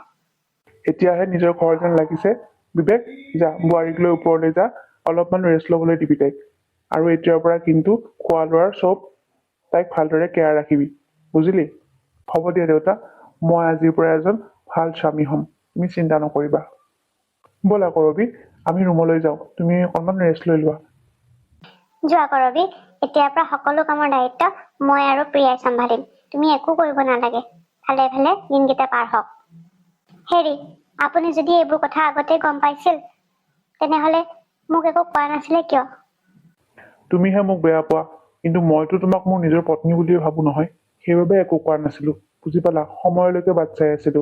এতিয়াহে নিজৰ ঘৰ যেন লাগিছে। বিবেক, যা বোৱাৰীক লৈ ওপৰলৈ যা, অলপমান ৰেষ্ট লবলৈ দিবি তাইক। আৰু এতিয়াৰ পৰা কিন্তু খোৱা লোৱাৰ চব তাইক ভালদৰে কেয়াৰ ৰাখিবি, বুজিলি। হ'ব দিয়া দেউতা, মই আজিৰ পৰা এজন ভাল স্বামী হ'ম, তুমি চিন্তা নকৰিবা। ব'লা কৰবী, আমি ৰুমলৈ যাওঁ, তুমি অকণমান ৰেষ্ট লৈ লোৱা। যোৱা কৰবী, এতিয়াৰ পৰা সকলো কামৰ দায়িত্ব মই আৰু প্ৰিয়াই চম্ভালিম, তুমি একো কৰিব নালাগে। ভালে ভালে দিনকেইটা পাৰ হওক। হেৰি, আপুনি যদি এইবোৰ কথা আগতে গম পাইছিল তেনেহলে মোক একো কোৱা নাছিলে কিয়? তুমিহে মোক বেয়া পোৱা, কিন্তু মইতো তোমাক মোৰ নিজৰ পত্নী বুলিয়ে ভাবো নহয়, সেইবাবে একো কোৱা নাছিলো। বুজি পালা, সময়লৈকে বাট চাই আছিলো।